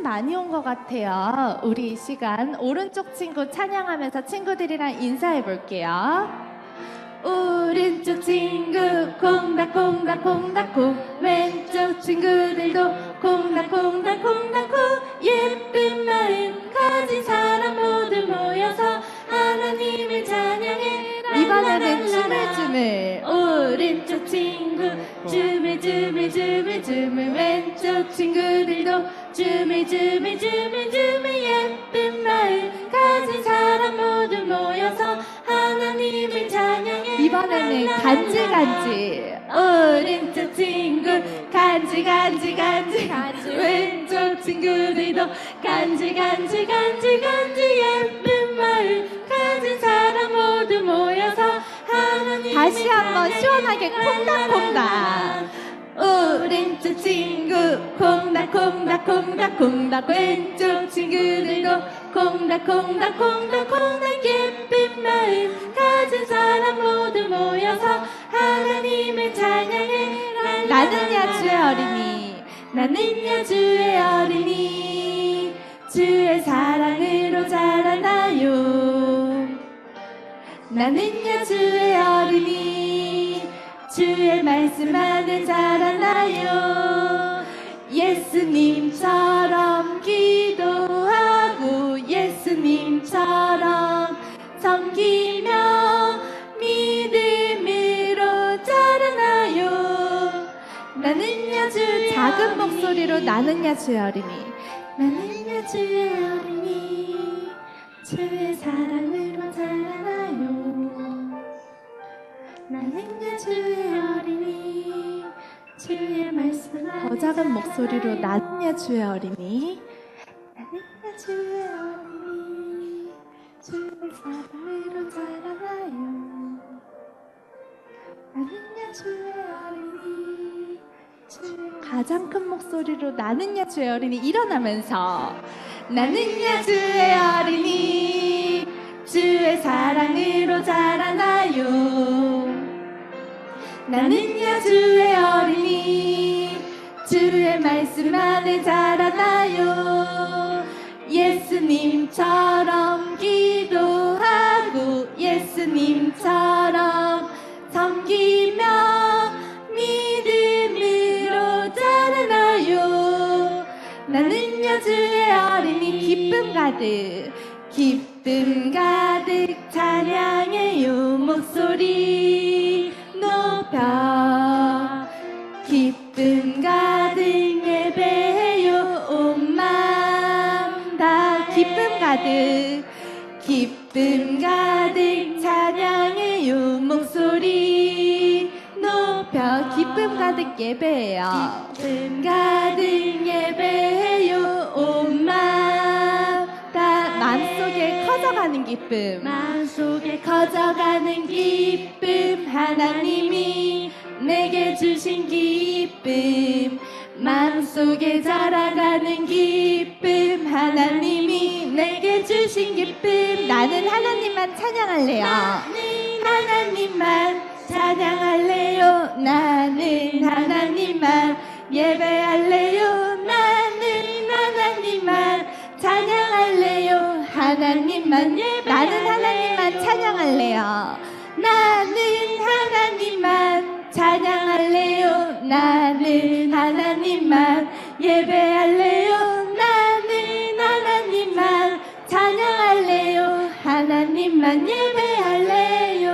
많이 온 것 같아요. 우리 이 시간 오른쪽 친구 찬양하면서 친구들이랑 인사해 볼게요. 오른쪽 친구 콩닥콩닥콩닥콩, 왼쪽 친구들도 콩닥콩닥콩닥콩, 예쁜 마음 가진 사람 모두 모여서 하나님을 찬양해. 이번에는 춤을 춤을. 오른쪽 친구 춤을 춤을 춤을 춤을, 왼쪽 친구들도 춤을 춤을 춤을 춤을, 예쁜 마음 가진 사람 모두 모여서 하나님을 찬양해. 이번에는 간지간지. 오른쪽 친구 간지간지간지, 왼쪽 친구들도 간지간지간지간지, 예쁜 마음 가진 사람 모두 모여서 하나님을 다시 한번 시원하게 콩닥콩닥. 오른쪽 친구 콩닥콩닥콩닥콩닥, 왼쪽 친구들도 콩닥콩닥콩닥콩닥, 예쁜 마음 가진 사람 모두 모여서 하나님을 찬양해. 나는야 주의 어린이, 나는야 주의 어린이, 주의 사랑으로 자라나요. 나는야 주의 어린이, 주의 말씀 안에 자라나요. 예수님처럼 기도하고 예수님처럼 섬기며 믿음으로 자라나요. 나는야 주 작은 목소리로 나는야 주의 어린이, 나는야 주의 어린이, 주의 사랑으로 자라나요. 나는야 주의 어린이, 주의 말씀 안에 더 작은 목소리로 나는야 주의 어린이, 나는야 주의 어린이, 주의 사랑으로 자라나요. 나는야 주의 어린이, 주의 가장 큰 목소리로 나는야 주의 어린이 일어나면서 나는야 주의 어린이, 주의 사랑으로 자라나요. 나는야 주의 어린이, 주의 말씀 안에 자라나요. 예수님처럼 기도하고 예수님처럼 섬기며 믿음으로 자라나요. 나는야 주의 어린이, 기쁨 가득 기쁨 가득 찬양해요. 목소리 높여 기쁨 가득 예배해요. 온 마음 다 기쁨 가득 기쁨 가득 찬양해요. 목소리 높여 기쁨 가득 예배해요. 기쁨 가득 예배해요. 온 마음 다 마음속에 커져가는 기쁨, 마음속에 커져가는 기쁨, 하나님이 내게 주신 기쁨, 마음속에 자라가는 기쁨, 하나님이 내게 주신 기쁨. 나는 하나님만 찬양할래요. 나는 하나님만 찬양할래요. 나는 하나님만 예배할래요. 나는 하나님만 찬양할래요. 하나님만 예배할래요. 나는 하나님만 찬양할래요. 나는 하나님만 찬양할래요. 나는 하나님만 예배할래요. 나는 하나님만 찬양할래요. 하나님만 예배할래요.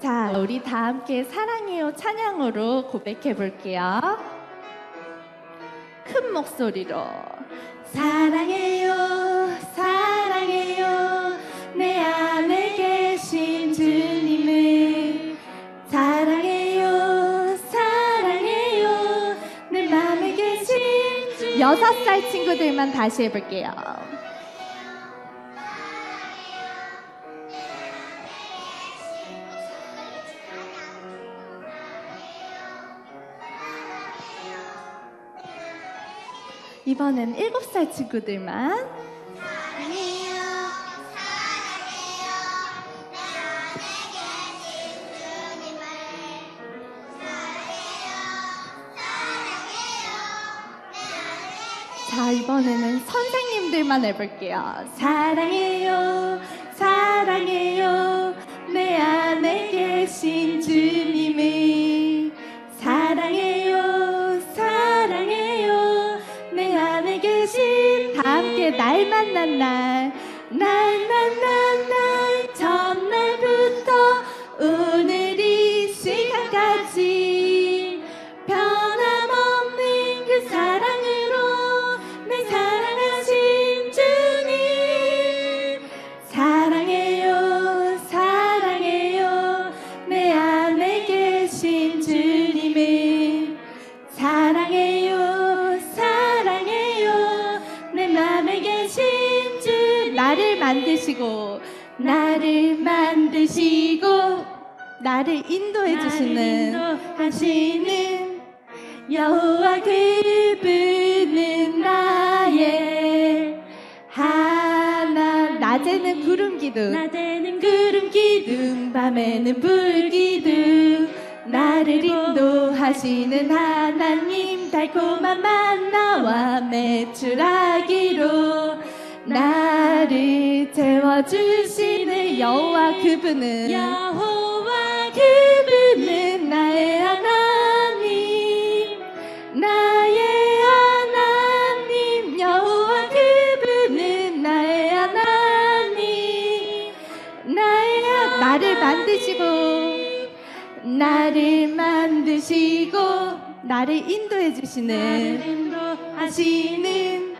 자, 우리 다 함께 사랑해요 찬양으로 고백해 볼게요. 큰 목소리로 사랑해요 사랑해요 내 안에 계신 주님을, 사랑해요 사랑해요 내 맘에 계신 주님. 6살 친구들만 다시 해볼게요. 이번엔 7살 친구들만. 사랑해요 사랑해요 내 안에 계신 주님을, 사랑해요 사랑해요 내 안에 계신 자, 이번에는 선생님들만 해볼게요. 사랑해요, 사랑해요, 내 안에 계신 주님을. 사랑해요, 사랑해요, 내 안에 계신. 다 함께 날 만난 날, 날 만난 날, 전날부터 오늘 이 시간까지 변함없는 그 사랑으로 내 사랑하신 주님. 사랑해요, 사랑해요, 내 안에 계신 주님을. 사랑해요, 사랑해요, 내 맘에 계신 주. 나를 만드시고 나를 만드시고 나를 인도해 주시는 하시는 여호와, 그분은 나의 하나. 낮에는 구름 기둥, 낮에는 구름 기둥, 밤에는 불 기둥. 나를 인도하시는 하나님, 달콤한 만나와 메추라기로 나를 채워주시는 여호와, 그분은 그분은 나의 하나님, 나의 하나님. 여호와, 그분은 나의 하나님, 나의 나를 만드시고 나를 인도해 주시는 하시는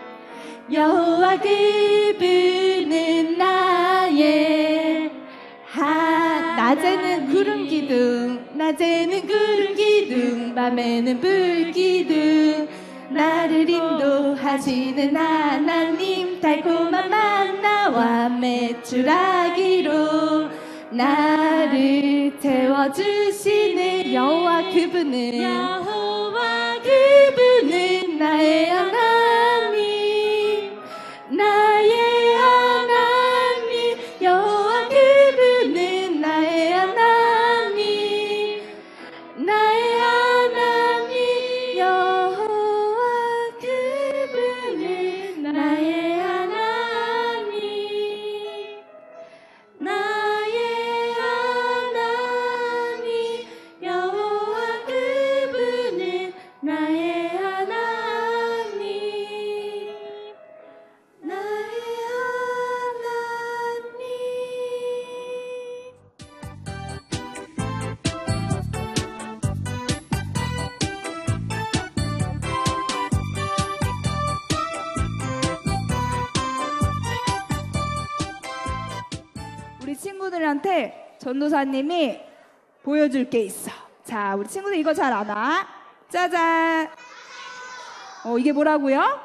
여호와, 그분은 나의 낮에는 구름 기둥, 낮에는 구름 기둥, 밤에는 불 기둥. 나를 인도하시는 하나님, 달콤한 만나와 메추라기로 나를 채워주시는 여호와, 그분은 나의 하나님, 나의 하나님. 여호와, 그분은 나의 하나님, 나의 하나님. 여호와, 그분은 나의 하나님, 나의 하나님. 여호와, 그분은 나의 하나님, 나의 하나님. 우리 친구들한테 전도사님이 보여줄 게 있어. 자, 우리 친구들 이거 잘 아나? 짜잔. 이게 뭐라고요?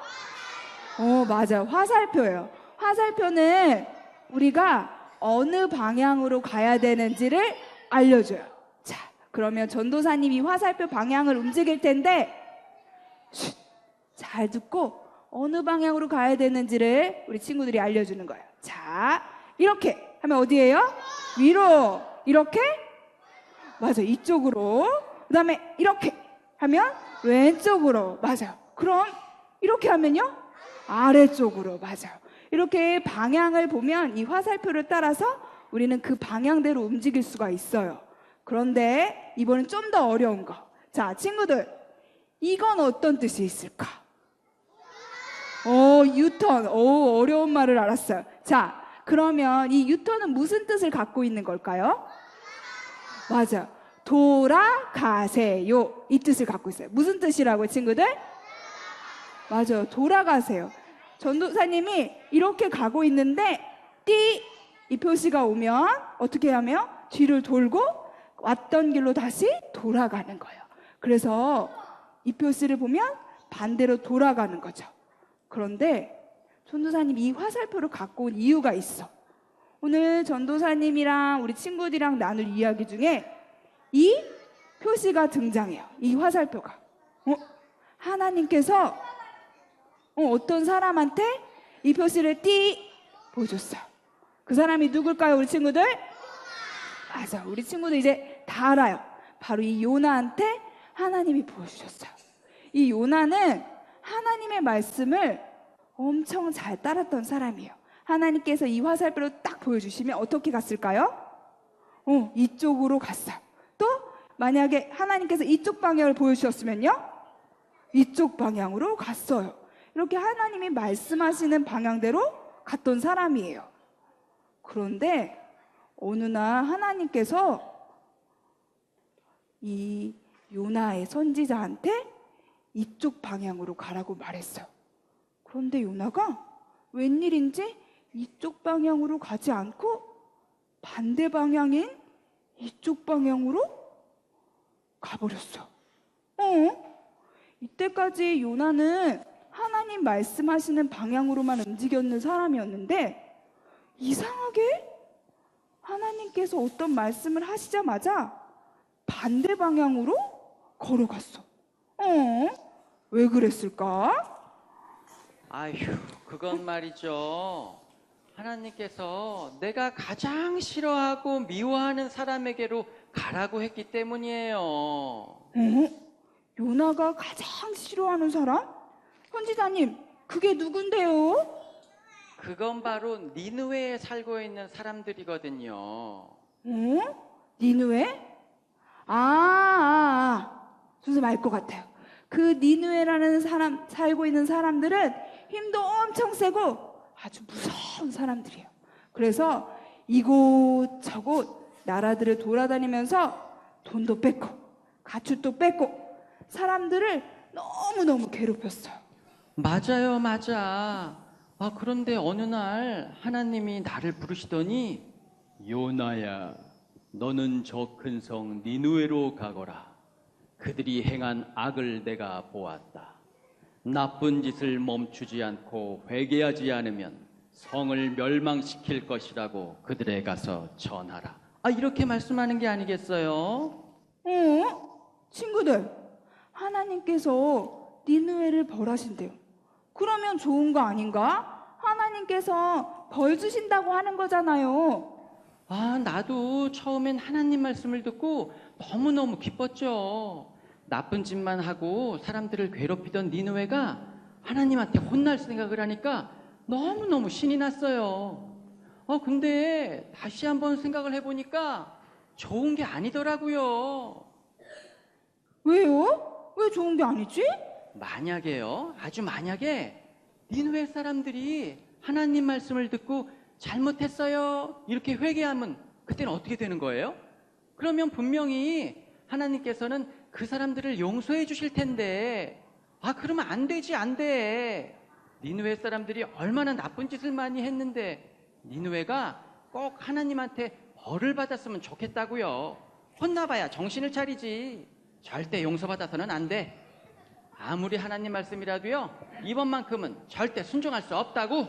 맞아. 화살표예요. 화살표는 우리가 어느 방향으로 가야 되는지를 알려줘요. 자, 그러면 전도사님이 화살표 방향을 움직일 텐데 잘 듣고 어느 방향으로 가야 되는지를 우리 친구들이 알려주는 거예요. 자, 이렇게 하면 어디예요? 위로. 이렇게? 맞아, 이쪽으로. 그 다음에 이렇게 하면 왼쪽으로. 맞아요. 그럼 이렇게 하면요? 아래쪽으로. 맞아요. 이렇게 방향을 보면 이 화살표를 따라서 우리는 그 방향대로 움직일 수가 있어요. 그런데 이번엔 좀 더 어려운 거. 자, 친구들, 이건 어떤 뜻이 있을까? 유턴. 어려운 말을 알았어요. 자, 그러면 이 유턴은 무슨 뜻을 갖고 있는 걸까요? 맞아. 돌아가세요. 이 뜻을 갖고 있어요. 무슨 뜻이라고요, 친구들? 맞아요. 돌아가세요. 전도사님이 이렇게 가고 있는데 이 표시가 오면 어떻게 하며? 뒤를 돌고 왔던 길로 다시 돌아가는 거예요. 그래서 이 표시를 보면 반대로 돌아가는 거죠. 그런데 전도사님이 이 화살표를 갖고 온 이유가 있어. 오늘 전도사님이랑 우리 친구들이랑 나눌 이야기 중에 이 표시가 등장해요. 이 화살표가. 하나님께서 어떤 사람한테 이 표시를 보여줬어요. 그 사람이 누굴까요, 우리 친구들? 맞아, 우리 친구들 이제 다 알아요. 바로 이 요나한테 하나님이 보여주셨어요. 이 요나는 하나님의 말씀을 엄청 잘 따랐던 사람이에요. 하나님께서 이 화살표로 딱 보여주시면 어떻게 갔을까요? 이쪽으로 갔어요. 또 만약에 하나님께서 이쪽 방향을 보여주셨으면요? 이쪽 방향으로 갔어요. 이렇게 하나님이 말씀하시는 방향대로 갔던 사람이에요. 그런데 어느 날 하나님께서 이 요나의 선지자한테 이쪽 방향으로 가라고 말했어요. 그런데 요나가 웬일인지 이쪽 방향으로 가지 않고 반대 방향인 이쪽 방향으로 가버렸어. 이때까지 요나는 하나님 말씀하시는 방향으로만 움직였는 사람이었는데 이상하게 하나님께서 어떤 말씀을 하시자마자 반대 방향으로 걸어갔어. 왜 그랬을까? 아휴, 그건 말이죠. 하나님께서 내가 가장 싫어하고 미워하는 사람에게로 가라고 했기 때문이에요. 요나가 가장 싫어하는 사람? 선지자님, 그게 누군데요? 그건 바로 니느웨에 살고 있는 사람들이거든요. 니느웨? 선생님 알 것 같아요. 그 니느웨라는 사람, 살고 있는 사람들은 힘도 엄청 세고 아주 무서운 사람들이에요. 그래서 이곳저곳 나라들을 돌아다니면서 돈도 뺏고 가축도 뺏고 사람들을 너무너무 괴롭혔어요. 맞아요, 맞아. 그런데 어느 날 하나님이 나를 부르시더니 요나야, 너는 저 큰 성 니느웨로 가거라. 그들이 행한 악을 내가 보았다. 나쁜 짓을 멈추지 않고 회개하지 않으면 성을 멸망시킬 것이라고 그들에 가서 전하라. 이렇게 말씀하는 게 아니겠어요? 친구들, 하나님께서 니느웨를 벌하신대요. 그러면 좋은 거 아닌가? 하나님께서 벌 주신다고 하는 거잖아요. 나도 처음엔 하나님 말씀을 듣고 너무너무 기뻤죠. 나쁜 짓만 하고 사람들을 괴롭히던 니느웨가 하나님한테 혼날 생각을 하니까 너무너무 신이 났어요. 근데 다시 한번 생각을 해보니까 좋은 게 아니더라고요. 왜요? 왜 좋은 게 아니지? 만약에요, 아주 만약에 니느웨 사람들이 하나님 말씀을 듣고 잘못했어요 이렇게 회개하면 그때는 어떻게 되는 거예요? 그러면 분명히 하나님께서는 그 사람들을 용서해 주실 텐데 그러면 안 되지, 안 돼. 니느웨 사람들이 얼마나 나쁜 짓을 많이 했는데 니느웨가 꼭 하나님한테 벌을 받았으면 좋겠다고요. 혼나봐야 정신을 차리지. 절대 용서받아서는 안 돼. 아무리 하나님 말씀이라도요, 이번만큼은 절대 순종할 수 없다고.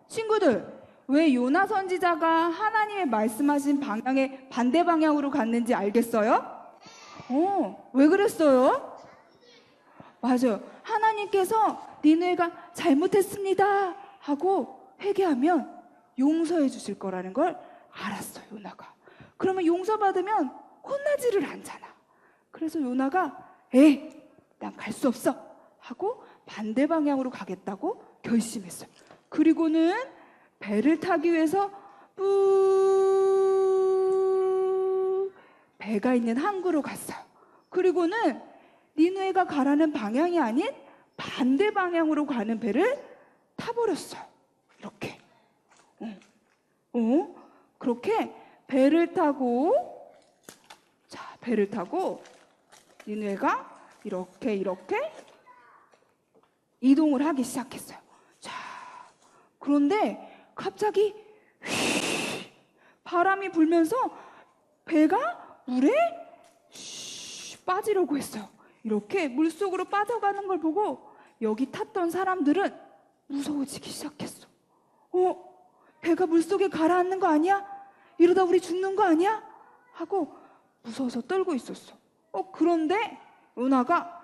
친구들, 왜 요나 선지자가 하나님의 말씀하신 방향의 반대 방향으로 갔는지 알겠어요? 왜 그랬어요? 맞아요. 하나님께서 니느웨가 잘못했습니다 하고 회개하면 용서해 주실 거라는 걸 알았어요, 요나가. 그러면 용서받으면 혼나지를 않잖아. 그래서 요나가 난 갈 수 없어 하고 반대 방향으로 가겠다고 결심했어요. 그리고는 배를 타기 위해서 배가 있는 항구로 갔어요. 그리고는 니느웨가 가라는 방향이 아닌 반대 방향으로 가는 배를 타버렸어요. 이렇게. 그렇게 배를 타고 니느웨가 이렇게 이동을 하기 시작했어요. 그런데 갑자기 바람이 불면서 배가 물에 빠지려고 했어요. 이렇게 물속으로 빠져가는 걸 보고 여기 탔던 사람들은 무서워지기 시작했어. 배가 물속에 가라앉는 거 아니야? 이러다 우리 죽는 거 아니야? 하고 무서워서 떨고 있었어. 그런데 요나가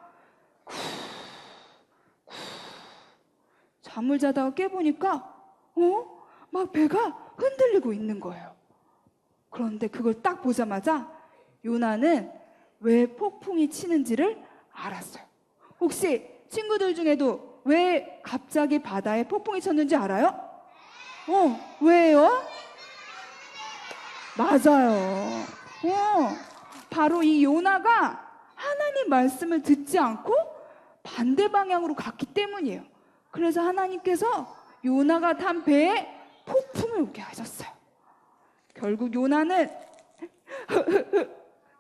잠을 자다가 깨보니까 막 배가 흔들리고 있는 거예요. 그런데 그걸 딱 보자마자 요나는 왜 폭풍이 치는지를 알았어요. 혹시 친구들 중에도 왜 갑자기 바다에 폭풍이 쳤는지 알아요? 왜요? 맞아요. 바로 이 요나가 하나님 말씀을 듣지 않고 반대 방향으로 갔기 때문이에요. 그래서 하나님께서 요나가 탄 배에 폭풍을 오게 하셨어요. 결국 요나는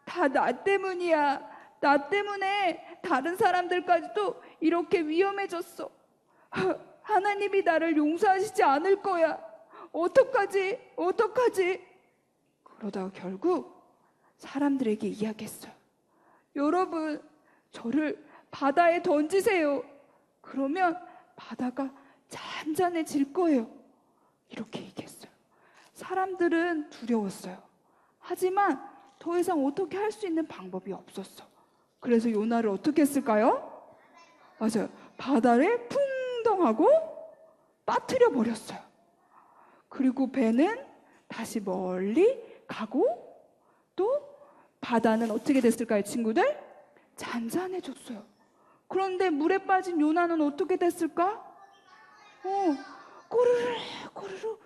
다 나 때문이야. 나 때문에 다른 사람들까지도 이렇게 위험해졌어. 하나님이 나를 용서하시지 않을 거야. 어떡하지? 어떡하지? 그러다가 결국 사람들에게 이야기했어요. 여러분, 저를 바다에 던지세요. 그러면 바다가 잔잔해질 거예요. 이렇게 얘기했어요. 사람들은 두려웠어요. 하지만 더 이상 어떻게 할 수 있는 방법이 없었어. 그래서 요나를 어떻게 했을까요? 맞아요. 바다를 풍덩하고 빠뜨려 버렸어요. 그리고 배는 다시 멀리 가고 또 바다는 어떻게 됐을까요, 친구들? 잔잔해졌어요. 그런데 물에 빠진 요나는 어떻게 됐을까? 꼬르르 꼬르르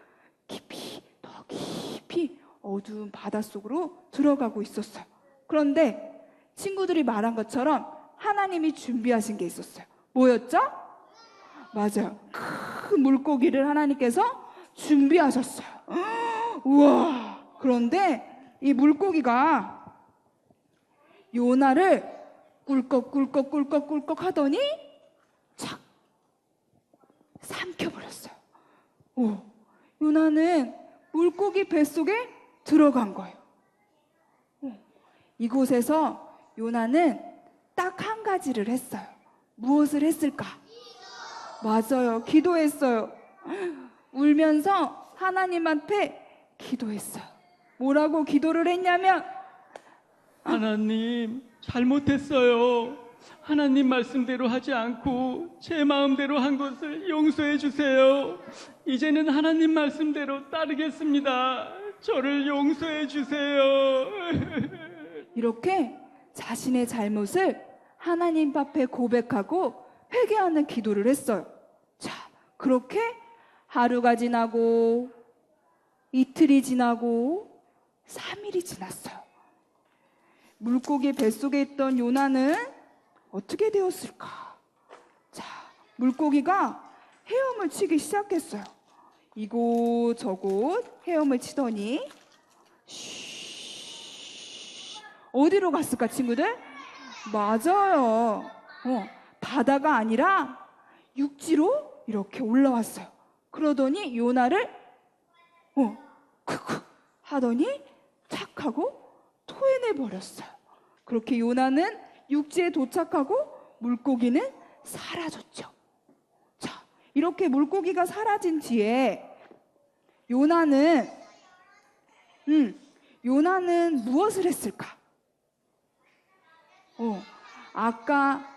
깊이 더 깊이 어두운 바닷속으로 들어가고 있었어요. 그런데 친구들이 말한 것처럼 하나님이 준비하신 게 있었어요. 뭐였죠? 맞아요. 큰 물고기를 하나님께서 준비하셨어요. 우와! 그런데 이 물고기가 요나를 꿀꺽꿀꺽꿀꺽꿀꺽 하더니 착 삼켜버렸어요. 요나는 물고기 뱃속에 들어간 거예요. 이곳에서 요나는 딱 한 가지를 했어요. 무엇을 했을까? 맞아요. 기도했어요. 울면서 하나님한테 기도했어요. 뭐라고 기도를 했냐면 하나님, 잘못했어요. 하나님 말씀대로 하지 않고 제 마음대로 한 것을 용서해 주세요. 이제는 하나님 말씀대로 따르겠습니다. 저를 용서해 주세요. 이렇게 자신의 잘못을 하나님 앞에 고백하고 회개하는 기도를 했어요. 자, 그렇게 하루가 지나고 이틀이 지나고 3일이 지났어요. 물고기 뱃속에 있던 요나는 어떻게 되었을까? 자, 물고기가 헤엄을 치기 시작했어요. 이곳저곳 헤엄을 치더니 어디로 갔을까, 친구들? 맞아요. 바다가 아니라 육지로 이렇게 올라왔어요. 그러더니 요나를 크크 하더니 착 하고 토해내 버렸어요. 그렇게 요나는 육지에 도착하고 물고기는 사라졌죠. 자, 이렇게 물고기가 사라진 뒤에 요나는 무엇을 했을까? 아까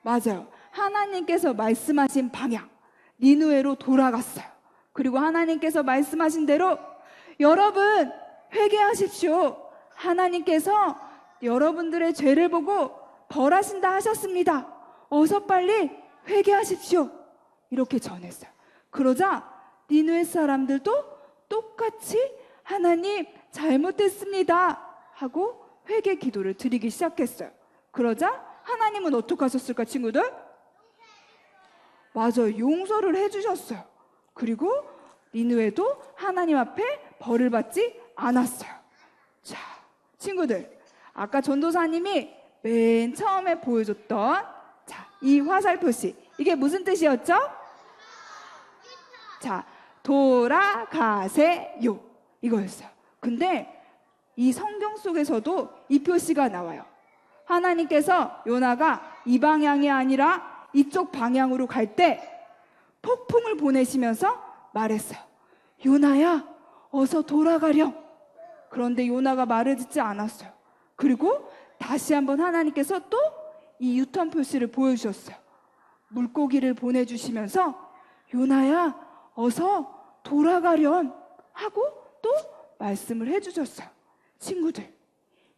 맞아요. 하나님께서 말씀하신 방향 니느웨로 돌아갔어요. 그리고 하나님께서 말씀하신 대로 여러분 회개하십시오. 하나님께서 여러분들의 죄를 보고 벌하신다 하셨습니다. 어서 빨리 회개하십시오. 이렇게 전했어요. 그러자 니느웨 사람들도 똑같이 하나님 잘못했습니다 하고 회개 기도를 드리기 시작했어요. 그러자 하나님은 어떻게 하셨을까, 친구들? 맞아요. 용서를 해주셨어요. 그리고 니느웨도 하나님 앞에 벌을 받지 않았어요. 자, 친구들, 아까 전도사님이 맨 처음에 보여줬던 이 화살 표시, 이게 무슨 뜻이었죠? 자, 돌아가세요 이거였어요. 근데 이 성경 속에서도 이 표시가 나와요. 하나님께서 요나가 이 방향이 아니라 이쪽 방향으로 갈 때 폭풍을 보내시면서 말했어요. 요나야, 어서 돌아가렴. 그런데 요나가 말을 듣지 않았어요. 그리고 다시 한번 하나님께서 또 이 유턴 표시를 보여주셨어요. 물고기를 보내주시면서 요나야, 어서 돌아가렴 하고 또 말씀을 해주셨어요. 친구들,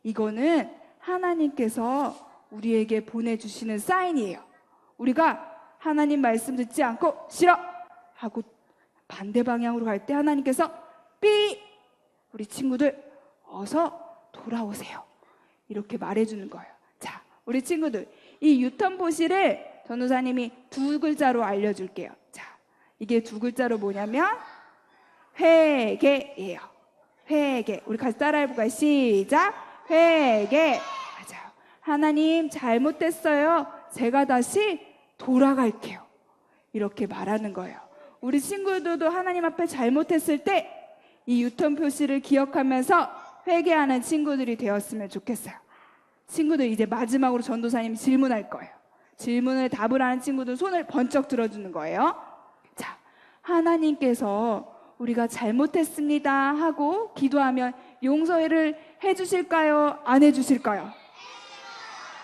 이거는 하나님께서 우리에게 보내주시는 사인이에요. 우리가 하나님 말씀 듣지 않고 싫어 하고 반대 방향으로 갈 때 하나님께서 삐! 우리 친구들 어서 돌아오세요. 이렇게 말해주는 거예요. 자, 우리 친구들 이 유턴포시를 전도사님이 두 글자로 알려줄게요. 자, 이게 두 글자로 뭐냐면 회개예요. 회개. 우리 같이 따라해볼까요? 시작. 회개. 맞아요. 하나님 잘못됐어요. 제가 다시 돌아갈게요. 이렇게 말하는 거예요. 우리 친구들도 하나님 앞에 잘못했을 때 이 유턴 표시를 기억하면서 회개하는 친구들이 되었으면 좋겠어요. 친구들 이제 마지막으로 전도사님이 질문할 거예요. 질문을 답을 하는 친구들 손을 번쩍 들어주는 거예요. 자, 하나님께서 우리가 잘못했습니다 하고 기도하면 용서를 해주실까요? 안 해주실까요?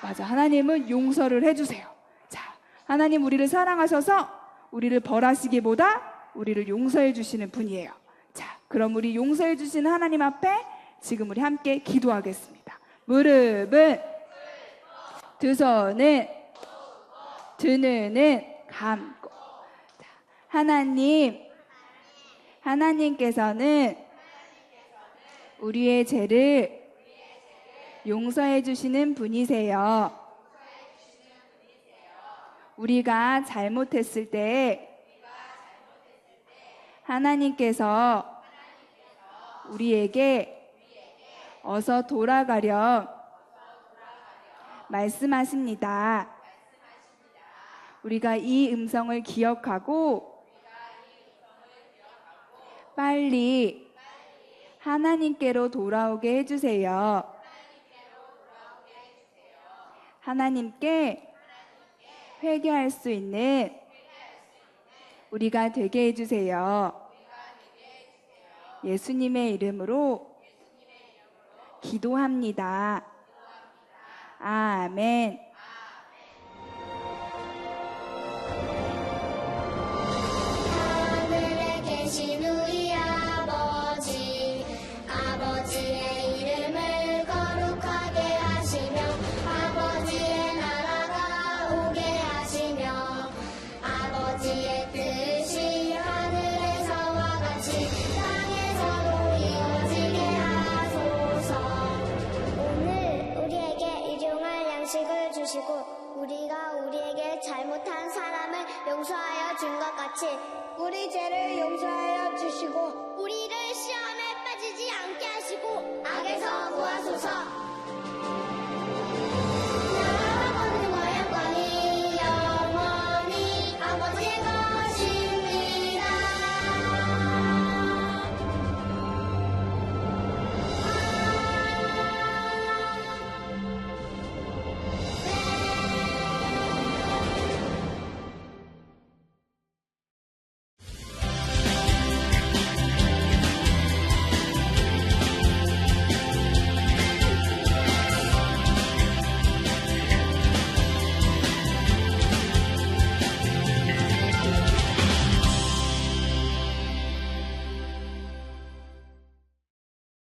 맞아, 하나님은 용서를 해주세요. 자, 하나님 우리를 사랑하셔서 우리를 벌하시기보다 우리를 용서해 주시는 분이에요. 자, 그럼 우리 용서해 주시는 하나님 앞에 지금 우리 함께 기도하겠습니다. 무릎은, 두 손은, 두 눈은 감고. 자, 하나님께서는 우리의 죄를 용서해 주시는 분이세요. 우리가 잘못했을 때 하나님께서 우리에게 어서 돌아가렴 말씀하십니다. 우리가 이 음성을 기억하고 빨리 하나님께로 돌아오게 해주세요. 하나님께 회개할 수 있는 우리가 되게 해주세요. 예수님의 이름으로 기도합니다. 아멘. 하늘에 계신 우리 아버지, 아버지의 이름을 거룩하게 하시며 아버지의 나라가 오게 하시며 아버지의 뜻이 하늘에서와 같이 땅에서도 이루어지게 하소서. 오늘 우리에게 일용할 양식을 주시고 우리가 우리에게 잘못한 사람을 용서하여 준 것 같이 우리 죄를 용서하여 주시고 우리를